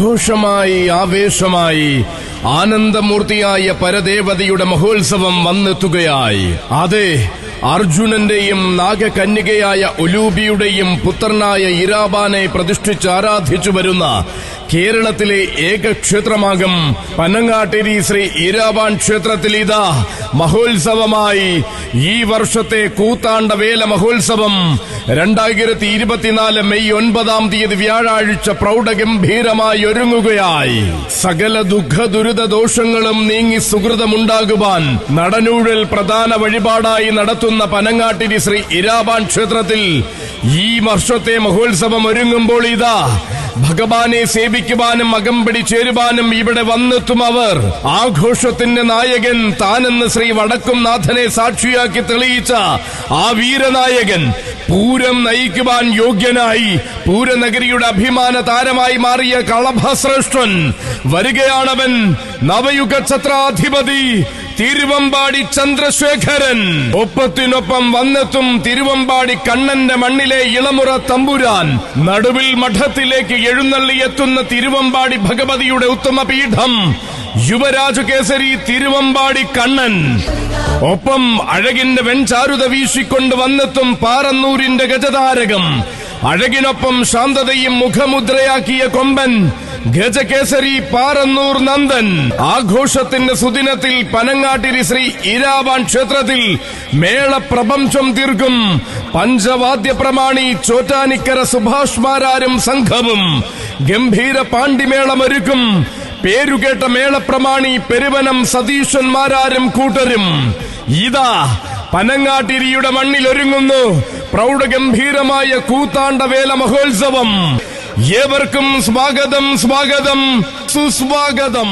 ആഘോഷമായി ആവേശമായി ആനന്ദമൂർത്തിയായ പരദേവതയുടെ മഹോത്സവം വന്നെത്തുകയായി. അതെ, അർജുനന്റെയും നാഗകന്യകയായ ഉലൂബിയുടെയും പുത്രനായ ഇരാബാനെ പ്രതിഷ്ഠിച്ച് ആരാധിച്ചു വരുന്ന കേരളത്തിലെ ഏക ക്ഷേത്രമാകും പനങ്ങാട്ടിരി ശ്രീ ഇരാബാൻ ക്ഷേത്രത്തിൽ ഇതാ മഹോത്സവമായി ഈ വർഷത്തെ കൂത്താണ്ടവേല മഹോത്സവം 2024 മെയ് 9 വ്യാഴാഴ്ച പ്രൗഢഗംഭീരമായി ഒരുങ്ങുകയായി. സകല ദുഃഖ ദുരിത ദോഷങ്ങളും നീങ്ങി സുഹൃതമുണ്ടാകുവാൻ നടനൂഴൽ പ്രധാന വഴിപാടായി നടത്തുന്ന പനങ്ങാട്ടിരി ശ്രീ ഇരാബാൻ ക്ഷേത്രത്തിൽ ഈ വർഷത്തെ മഹോത്സവം ഒരുങ്ങുമ്പോൾ ഇതാ ഭഗവാനെ സേവിക്കുവാനും അകമ്പടി ചേരുവാനും ഇവിടെ വന്നെത്തും അവർ. ആഘോഷത്തിന്റെ നായകൻ താനെന്ന് ശ്രീ വടക്കും നാഥനെ സാക്ഷിയാക്കി തെളിയിച്ച ആ വീരനായകൻ പൂരം നയിക്കുവാൻ യോഗ്യനായി പൂരനഗരിയുടെ അഭിമാന താരമായി മാറിയ കളഭശ്രേഷ്ഠൻ വരികയാണവൻ. നവയുഗ ഛത്രാധിപതി തിരുവമ്പാടി ചന്ദ്രശേഖരൻ. ഒപ്പത്തിനൊപ്പം വന്നെത്തും തിരുവമ്പാടി കണ്ണന്റെ മണ്ണിലെ ഇളമുറ തമ്പുരാൻ. നടുവിൽ മഠത്തിലേക്ക് എഴുന്നള്ളിയെത്തുന്ന തിരുവമ്പാടി ഭഗവതിയുടെ ഉത്തമ പീഠം യുവരാജകേസരി തിരുവമ്പാടി കണ്ണൻ. ഒപ്പം അഴകിന്റെ വെൺചാരുത വീശിക്കൊണ്ട് വന്നെത്തും പാറന്നൂരിന്റെ ഗജതാരകം. അഴകിനൊപ്പം ശാന്തതയും മുഖമുദ്രയാക്കിയ കൊമ്പൻ ഗജകേസരി പാറന്നൂർ നന്ദൻ. ആഘോഷത്തിന്റെ സുദിനത്തിൽ പനങ്ങാട്ടിരി ശ്രീ ഇരാബാൻ ക്ഷേത്രത്തിൽ മേളപ്രപഞ്ചം തീർക്കും പഞ്ചവാദ്യ പ്രമാണി ചോറ്റാനിക്കര സുഭാഷ് മാരാരും സംഘവും ഗംഭീര പാണ്ടിമേളമൊരുക്കും പേരുകേട്ട മേളപ്രമാണി പെരുവനം സതീശന്മാരാരും കൂട്ടരും. ഇതാ പനങ്ങാട്ടിരിയുടെ മണ്ണിലൊരുങ്ങുന്നു പ്രൗഢഗംഭീരമായ കൂത്താണ്ടവേല മഹോത്സവം. ഏവർക്കും സ്വാഗതം, സ്വാഗതം, സുസ്വാഗതം.